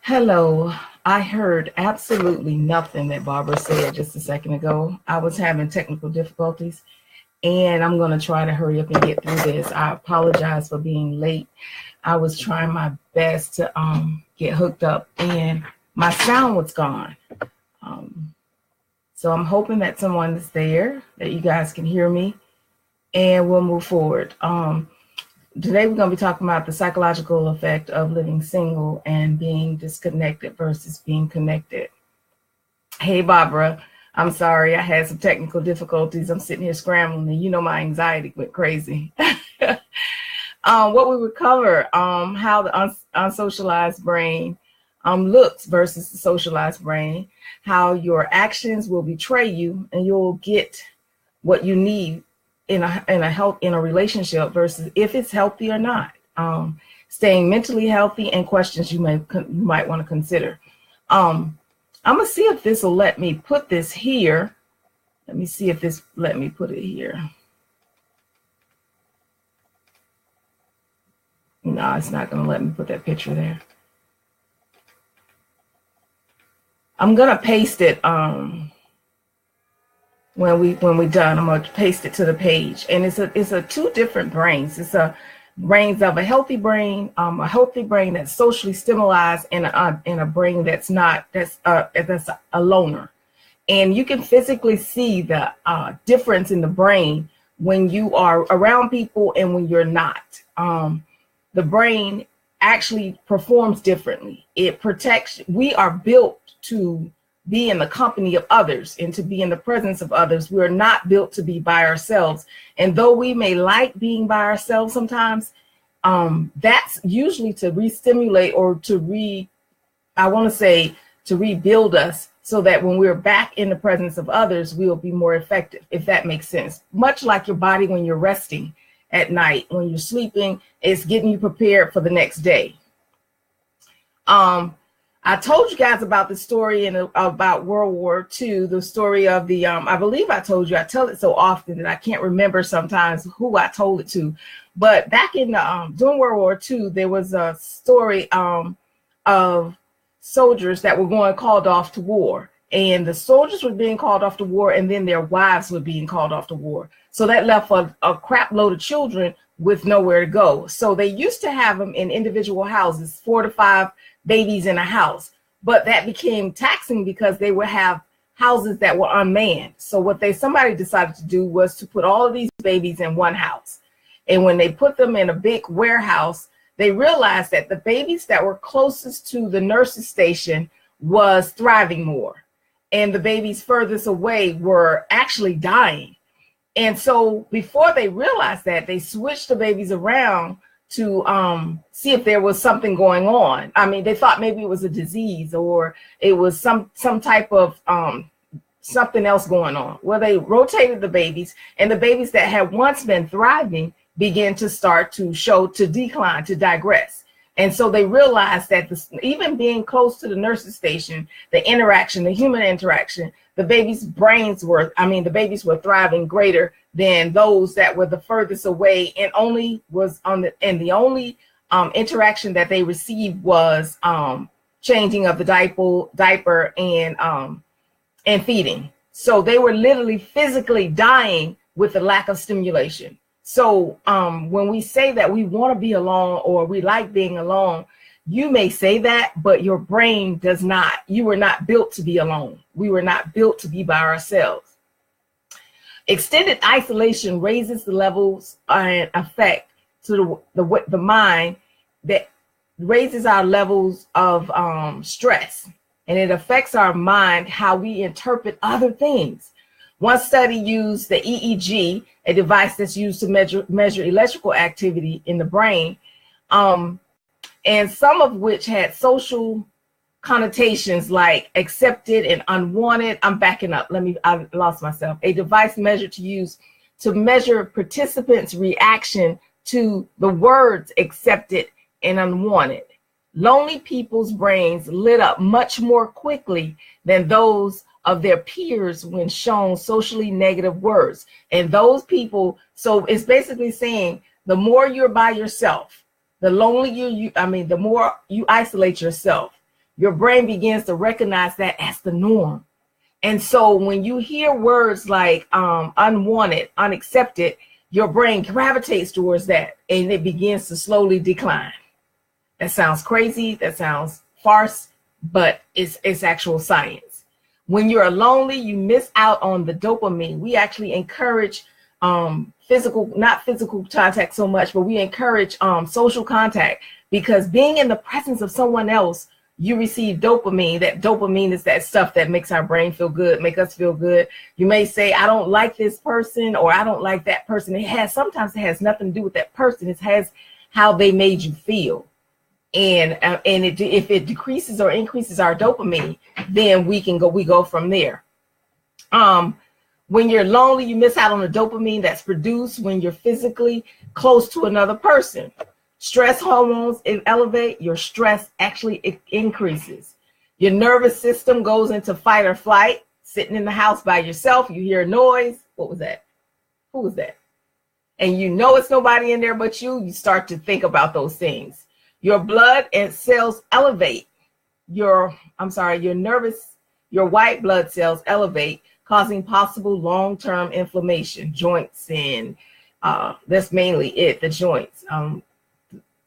Hello. I heard absolutely nothing that Barbara said just a second ago. I was having technical difficulties and I'm going to try to hurry up and get through this. I apologize for being late. I was trying my best to get hooked up and my sound was gone. So I'm hoping that someone is there, that you guys can hear me, and we'll move forward. Today we're going to be talking about the psychological effect of living single and being disconnected versus being connected. Hey, Barbara, I'm sorry. I had some technical difficulties. I'm sitting here scrambling and you know my anxiety went crazy. What we would cover, how the unsocialized brain looks versus the socialized brain, how your actions will betray you and you'll get what you need in a relationship versus if it's healthy or not. Staying mentally healthy and questions you might want to consider. I'm gonna see if this will let me put this here. Let me see if this let me put it here. No, it's not gonna let me put that picture there. I'm gonna paste it when we done. I'm gonna paste it to the page, and it's a two different brains. It's a brains of a healthy brain that's socially stimulated, and a brain that's not, that's a loner. And you can physically see the difference in the brain when you are around people and when you're not. The brain actually performs differently. It protects. We are built to be in the company of others and to be in the presence of others. We're not built to be by ourselves. And though we may like being by ourselves sometimes, that's usually to re-stimulate or to rebuild us so that when we're back in the presence of others, we'll be more effective, if that makes sense. Much like your body when you're resting at night, when you're sleeping, it's getting you prepared for the next day. I told you guys about the story about World War II, the story of the, I believe I told you, I tell it so often that I can't remember sometimes who I told it to. But back in during World War II, there was a story of soldiers that were called off to war. And the soldiers were being called off to war, and then their wives were being called off to war. So that left a crap load of children with nowhere to go. So they used to have them in individual houses, 4 to 5 babies in a house, but that became taxing because they would have houses that were unmanned. So what somebody decided to do was to put all of these babies in one house. And when they put them in a big warehouse, they realized that the babies that were closest to the nurse's station was thriving more. And the babies furthest away were actually dying. And so before they realized that, they switched the babies around to see if there was something going on. I mean, they thought maybe it was a disease or it was some type of something else going on. Well, they rotated the babies, and the babies that had once been thriving began to start to decline, to digress. And so they realized that even being close to the nurse's station, the human interaction, the babies' were thriving greater than those that were the furthest away, and the only interaction that they received was changing of the diaper and feeding. So they were literally physically dying with the lack of stimulation. So when we say that we want to be alone or we like being alone, you may say that, but your brain does not. You were not built to be alone. We were not built to be by ourselves. Extended isolation raises the levels and effect to the mind, that raises our levels of stress, and it affects our mind, how we interpret other things. One study used the EEG, a device that's used to measure electrical activity in the brain, and some of which had social connotations like accepted and unwanted. I'm backing up. I lost myself. A device used to measure participants' reaction to the words accepted and unwanted. Lonely people's brains lit up much more quickly than those of their peers when shown socially negative words. And those people, so it's basically saying the more you're by yourself, the lonelier the more you isolate yourself, your brain begins to recognize that as the norm. And so when you hear words like unwanted, unaccepted, your brain gravitates towards that and it begins to slowly decline. That sounds crazy. That sounds farce, but it's actual science. When you're lonely, you miss out on the dopamine. We actually encourage not physical contact so much, but we encourage social contact, because being in the presence of someone else, you receive dopamine. That dopamine is that stuff that makes our brain feel good, make us feel good. You may say, I don't like this person, or I don't like that person. Sometimes it has nothing to do with that person. It has how they made you feel. And if it decreases or increases our dopamine, then we go from there. When you're lonely, you miss out on the dopamine that's produced when you're physically close to another person. Stress hormones elevate. Your stress actually increases. Your nervous system goes into fight or flight. Sitting in the house by yourself, you hear a noise. What was that? Who was that? And you know it's nobody in there but you. You start to think about those things. Your blood and cells elevate. Your white blood cells elevate, causing possible long-term inflammation, joints, and that's mainly it, the joints.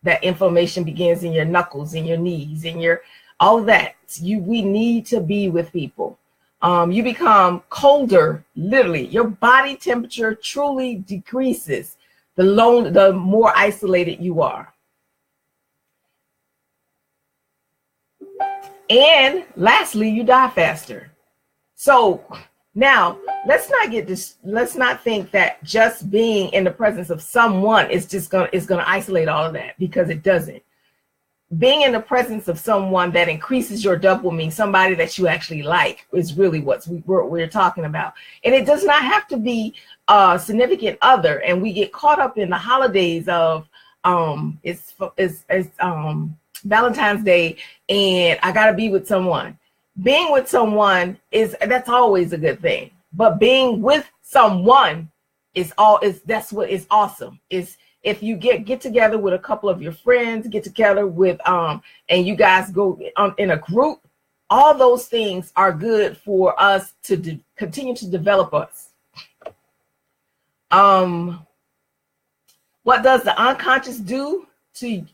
That inflammation begins in your knuckles, in your knees, in all of that. We need to be with people. You become colder, literally. Your body temperature truly decreases the more isolated you are. And lastly, you die faster. So now let's not think that just being in the presence of someone is going to isolate all of that, because it doesn't. Being in the presence of someone that increases your dopamine, somebody that you actually like, is really what we're talking about. And it does not have to be a significant other. And we get caught up in the holidays of Valentine's Day, and I gotta be with someone. Being with someone that's always a good thing. But being with someone that's what is awesome. Is if you get together with a couple of your friends, get together with and you guys go in a group, all those things are good for us to continue to develop us. What does the unconscious do to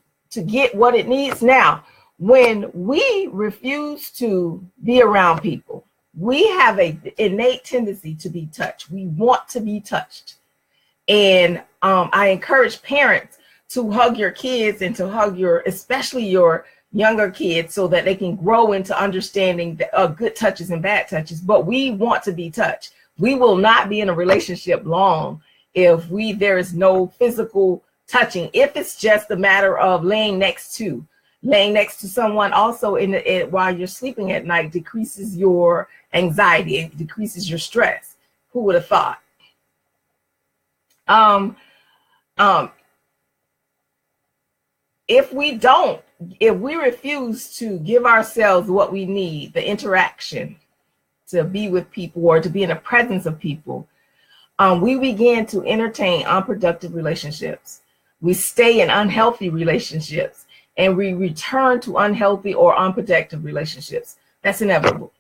get what it needs? Now, when we refuse to be around people, we have an innate tendency to be touched. We want to be touched. And I encourage parents to hug your kids and to hug especially your younger kids, so that they can grow into understanding the good touches and bad touches. But we want to be touched. We will not be in a relationship long if there is no physical touching. If it's just a matter of laying next to someone, also while you're sleeping at night, decreases your anxiety, it decreases your stress. Who would have thought? If we refuse to give ourselves what we need, the interaction, to be with people or to be in the presence of people, we begin to entertain unproductive relationships. We stay in unhealthy relationships, and we return to unhealthy or unproductive relationships. That's inevitable.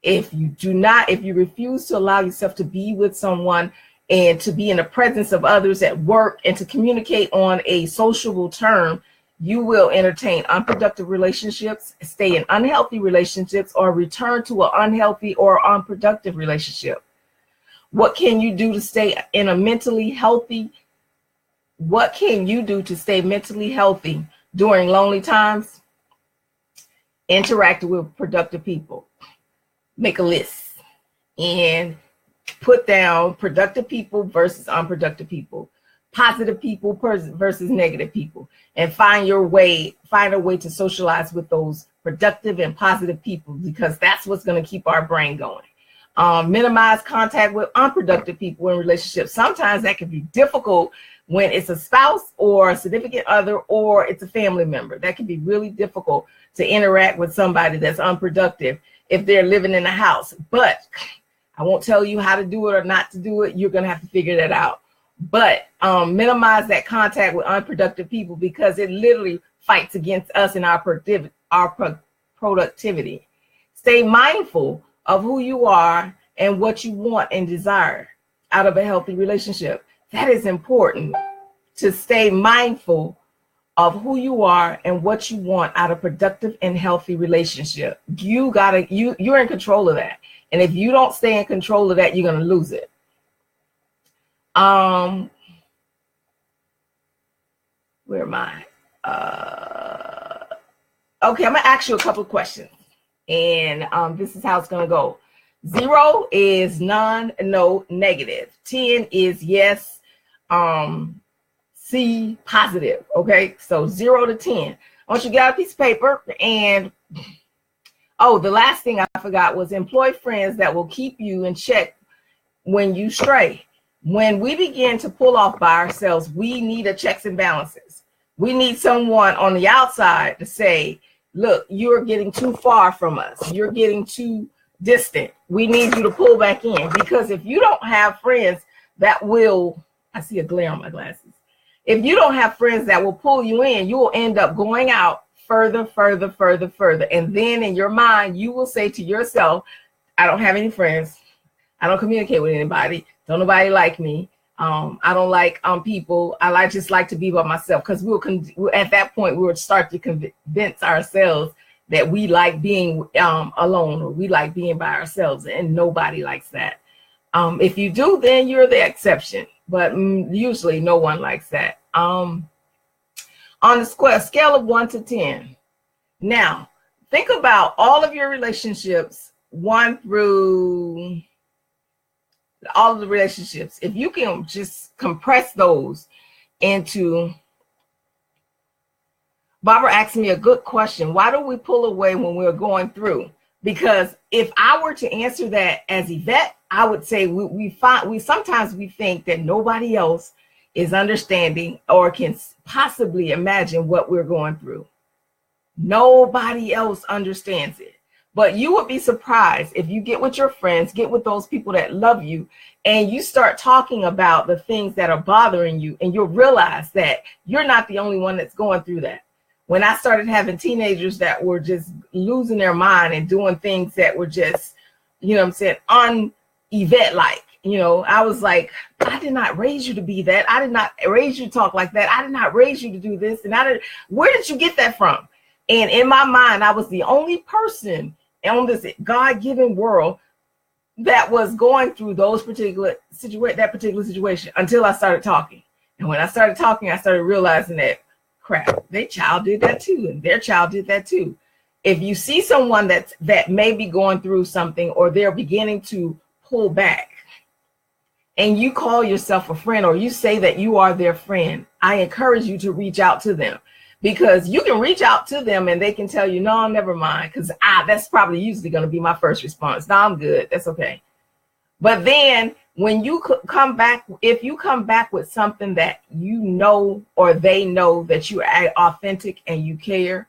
If you refuse to allow yourself to be with someone and to be in the presence of others at work and to communicate on a sociable term, you will entertain unproductive relationships, stay in unhealthy relationships, or return to an unhealthy or unproductive relationship. What can you do to stay in a mentally healthy? What can you do to stay mentally healthy during lonely times? Interact with productive people. Make a list and put down productive people versus unproductive people, positive people versus negative people, and find a way to socialize with those productive and positive people, because that's what's going to keep our brain going. Minimize contact with unproductive people in relationships. Sometimes that can be difficult when it's a spouse or a significant other, or it's a family member. That can be really difficult to interact with somebody that's unproductive if they're living in the house. But I won't tell you how to do it or not to do it. You're going to have to figure that out. But minimize that contact with unproductive people, because it literally fights against us and our productivity. Stay mindful of who you are and what you want and desire out of a healthy relationship. That is important, to stay mindful of who you are and what you want out of productive and healthy relationship. You're in control of that. And if you don't stay in control of that, you're going to lose it. Where am I? Okay, I'm going to ask you a couple of questions. And this is how it's going to go. 0 is none, no, negative. 10 is yes, C, positive. Okay, so 0 to 10. I want you to get out a piece of paper. And oh, the last thing I forgot was employ friends that will keep you in check when you stray. When we begin to pull off by ourselves, we need a checks and balances. We need someone on the outside to say, look, you're getting too far from us. You're getting too distant. We need you to pull back in, because if you don't have friends that will, I see a glare on my glasses. If you don't have friends that will pull you in, you will end up going out further, further, further, further. And then in your mind, you will say to yourself, I don't have any friends. I don't communicate with anybody. Don't nobody like me. I don't like people. I just like to be by myself, because at that point we would start to convince ourselves that we like being alone, or we like being by ourselves, and nobody likes that. If you do, then you're the exception, but usually no one likes that. On the scale of 1 to 10. Now, think about all of your relationships, 1 through all of the relationships. If you can just compress those into, Barbara asked me a good question. Why do we pull away when we're going through? Because if I were to answer that as Yvette, I would say we sometimes think that nobody else is understanding or can possibly imagine what we're going through. Nobody else understands it. But you would be surprised if you get with your friends, get with those people that love you, and you start talking about the things that are bothering you, and you'll realize that you're not the only one that's going through that. When I started having teenagers that were just losing their mind and doing things that were just, you know what I'm saying, un-Yvette-like, you know, I was like, I did not raise you to be that. I did not raise you to talk like that. I did not raise you to do this. And where did you get that from? And in my mind, I was the only person on this God-given world that was going through that particular situation until I started talking. And when I started talking, I started realizing that, crap, their child did that too, and their child did that too. If you see someone that may be going through something, or they're beginning to pull back, and you call yourself a friend, or you say that you are their friend, I encourage you to reach out to them. Because you can reach out to them and they can tell you, no, never mind. Because that's probably usually going to be my first response. No, I'm good. That's okay. But then when you come back, if you come back with something that you know, or they know that you are authentic and you care,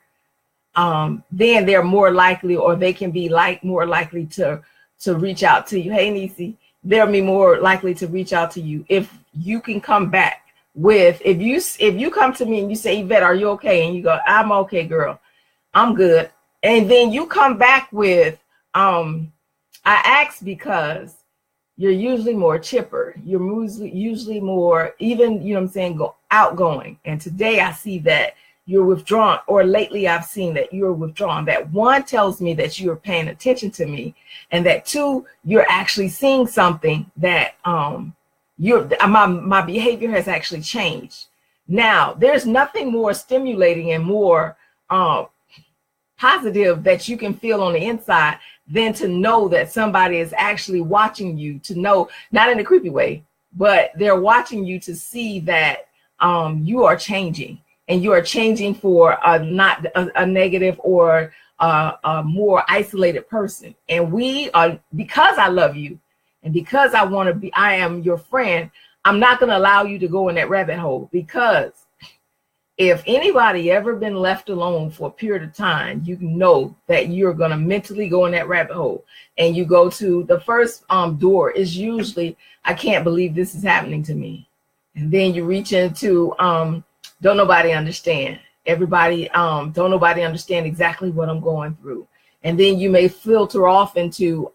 then they're more likely, or they can be more likely to reach out to you. Hey, Nisi, they'll be more likely to reach out to you if you can come back with, if you come to me and you say, Yvette, are you okay? And you go, I'm okay, girl, I'm good. And then you come back with, I asked because you're usually more chipper. You're usually more, even, you know what I'm saying, outgoing. And today I see that you're withdrawn, or lately I've seen that you're withdrawn. That 1 tells me that you're paying attention to me, and that 2, you're actually seeing something that, my behavior has actually changed. Now, there's nothing more stimulating and more positive that you can feel on the inside than to know that somebody is actually watching you, to know, not in a creepy way, but they're watching you to see that you are changing, and you are changing for not a negative or a more isolated person. And because I love you, and because I am your friend, I'm not going to allow you to go in that rabbit hole. Because if anybody ever been left alone for a period of time, you know that you're going to mentally go in that rabbit hole. And you go to the first door is usually, I can't believe this is happening to me. And then you reach into, don't nobody understand. Everybody, don't nobody understand exactly what I'm going through. And then you may filter off into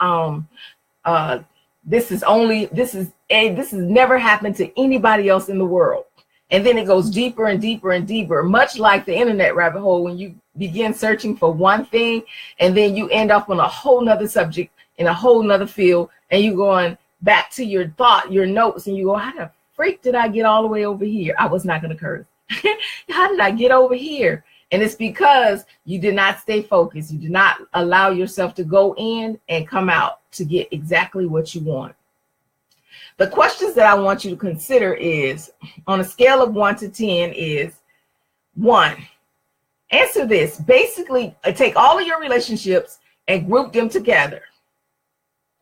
this has never happened to anybody else in the world. And then it goes deeper and deeper and deeper, much like the internet rabbit hole, when you begin searching for one thing and then you end up on a whole nother subject in a whole nother field, and you going back to your thought, your notes, and you go, how the freak did I get all the way over here? I was not going to curse. How did I get over here? And it's because you did not stay focused. You did not allow yourself to go in and come out to get exactly what you want. The questions that I want you to consider is, on a scale of 1 to 10 is 1. Answer this. Basically, take all of your relationships and group them together,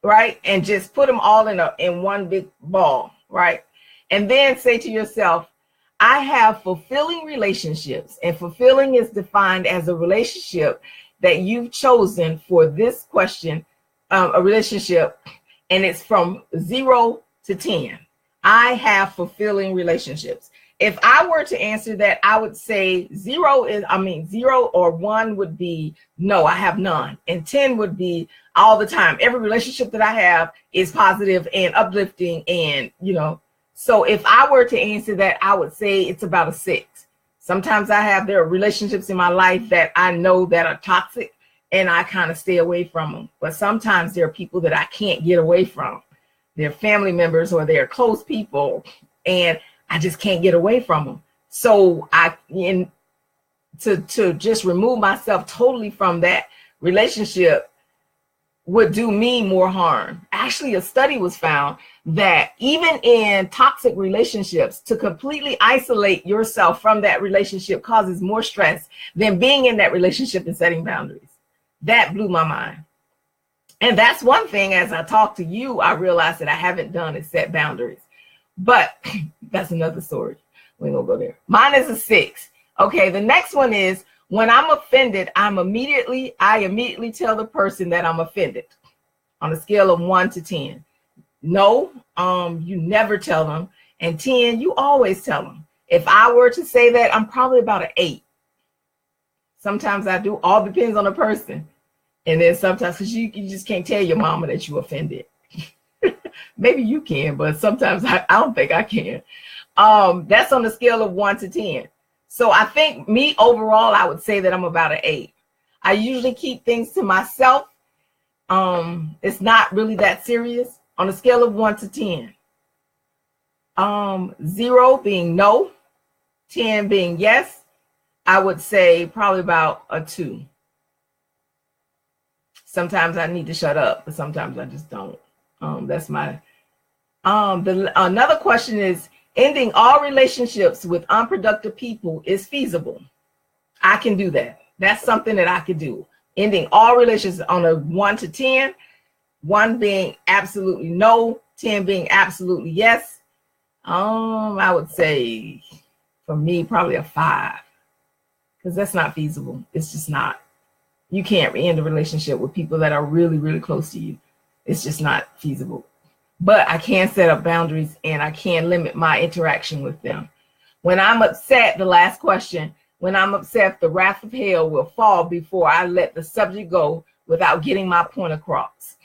right? And just put them all in one big ball, right? And then say to yourself, I have fulfilling relationships, and fulfilling is defined as a relationship that you've chosen for this question, a relationship, and it's from 0 to 10. I have fulfilling relationships. If I were to answer that, I would say 0 or 1 would be no, I have none. And 10 would be all the time. Every relationship that I have is positive and uplifting, and, so if I were to answer that, I would say it's about a 6. Sometimes there are relationships in my life that I know that are toxic, and I kind of stay away from them. But sometimes there are people that I can't get away from. They're family members or they're close people, and I just can't get away from them. So to just remove myself totally from that relationship would do me more harm. Actually, a study was found that even in toxic relationships, to completely isolate yourself from that relationship causes more stress than being in that relationship and setting boundaries. That blew my mind. And that's one thing, as I talk to you, I realized that I haven't done is set boundaries. But that's another story. We ain't gonna go there. Mine is a 6. Okay, the next one is, when I'm offended, I immediately tell the person that I'm offended on a scale of 1 to 10. No, you never tell them. And 10, you always tell them. If I were to say that, I'm probably about an 8. Sometimes I do. All depends on the person. And then sometimes, because you just can't tell your mama that you offended. Maybe you can, but sometimes I don't think I can. That's on the scale of 1 to 10. So I think me overall, I would say that I'm about an 8. I usually keep things to myself. It's not really that serious. On a scale of 1 to 10. 0 being no, 10 being yes, I would say probably about a 2. Sometimes I need to shut up, but sometimes I just don't. That's my. Another question is, ending all relationships with unproductive people is feasible. I can do that. That's something that I could do. Ending all relationships on a 1 to 10, 1 being absolutely no, 10 being absolutely yes. I would say for me, probably a 5, because that's not feasible. It's just not. You can't end a relationship with people that are really, really close to you. It's just not feasible. But I can set up boundaries, and I can limit my interaction with them. When I'm upset, the last question, when I'm upset, the wrath of hell will fall before I let the subject go without getting my point across.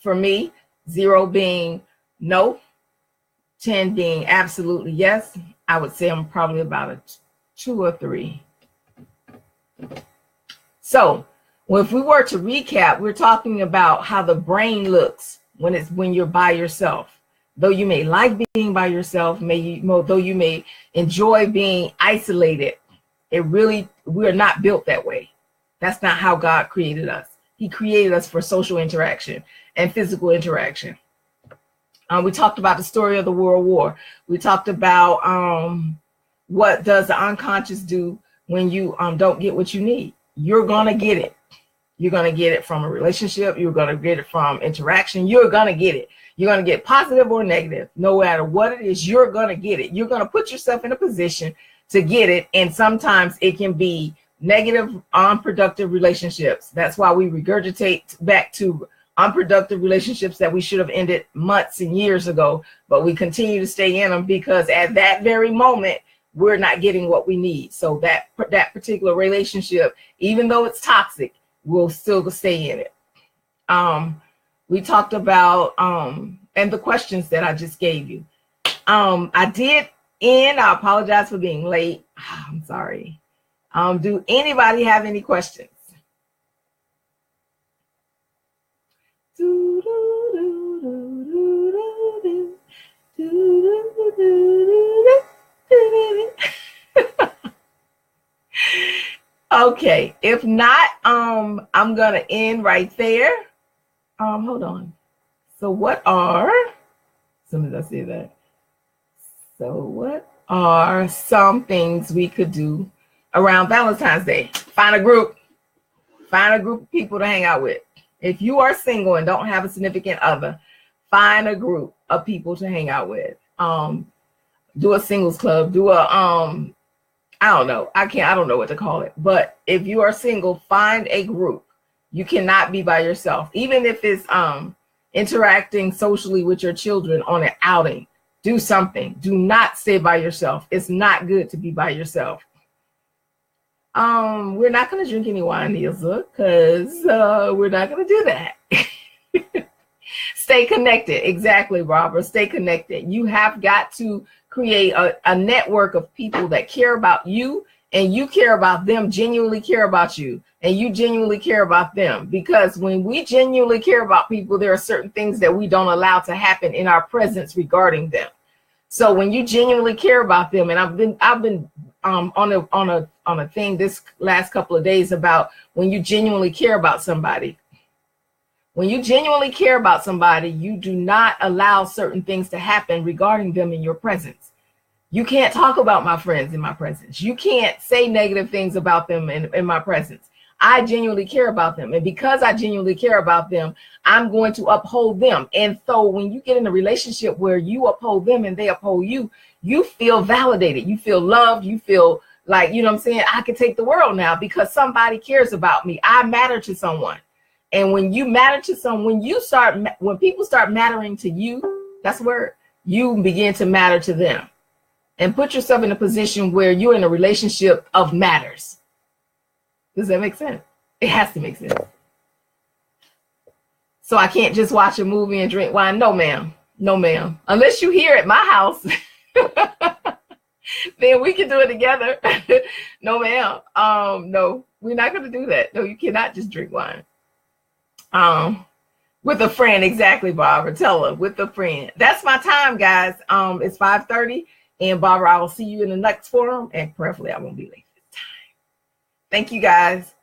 For me, 0 being no, 10 being absolutely yes, I would say I'm probably about a 2 or 3. So if we were to recap, we're talking about how the brain looks when you're by yourself. Though you may like being by yourself, though you may enjoy being isolated, we're not built that way. That's not how God created us. He created us for social interaction and physical interaction. We talked about the story of the World War. We talked about what does the unconscious do when you don't get what you need. You're gonna get it. You're going to get it from a relationship. You're going to get it from interaction. You're going to get it. You're going to get positive or negative. No matter what it is, you're going to get it. You're going to put yourself in a position to get it. And sometimes it can be negative, unproductive relationships. That's why we regurgitate back to unproductive relationships that we should have ended months and years ago. But we continue to stay in them because at that very moment, we're not getting what we need. So that particular relationship, even though it's toxic, we'll still stay in it. We talked about and the questions that I just gave you. I did end. I apologize for being late. I'm sorry. Do anybody have any questions? Okay, if not, I'm gonna end right there. Hold on. So what are, as soon as I say that, so what are some things we could do around Valentine's Day? Find a group of people to hang out with. If you are single and don't have a significant other, find a group of people to hang out with. Do a singles club, do a I don't know. I don't know what to call it. But if you are single, find a group. You cannot be by yourself. Even if it's interacting socially with your children on an outing, do something. Do not stay by yourself. It's not good to be by yourself. We're not going to drink any wine, Ilza, because we're not going to do that. Stay connected. Exactly, Robert. Stay connected. You have got to create a network of people that care about you, and you care about them, genuinely care about you, and you genuinely care about them. Because when we genuinely care about people, there are certain things that we don't allow to happen in our presence regarding them. So when you genuinely care about them, and I've been on a thing this last couple of days about when you genuinely care about somebody. When you genuinely care about somebody, you do not allow certain things to happen regarding them in your presence. You can't talk about my friends in my presence. You can't say negative things about them in my presence. I genuinely care about them. And because I genuinely care about them, I'm going to uphold them. And so when you get in a relationship where you uphold them and they uphold you, you feel validated. You feel loved. You feel like, you know what I'm saying? I can take the world now because somebody cares about me. I matter to someone. And when you matter to someone, when people start mattering to you, that's where you begin to matter to them. And put yourself in a position where you're in a relationship of matters. Does that make sense? It has to make sense. So I can't just watch a movie and drink wine. No, ma'am. No, ma'am. Unless you're here at my house, then we can do it together. No, ma'am. No, we're not going to do that. No, you cannot just drink wine. With a friend. Exactly, Barbara. Tell her, with a friend. That's my time, guys. It's 5:30. And Barbara, I will see you in the next forum. And prayerfully, I won't be late this time. Thank you, guys.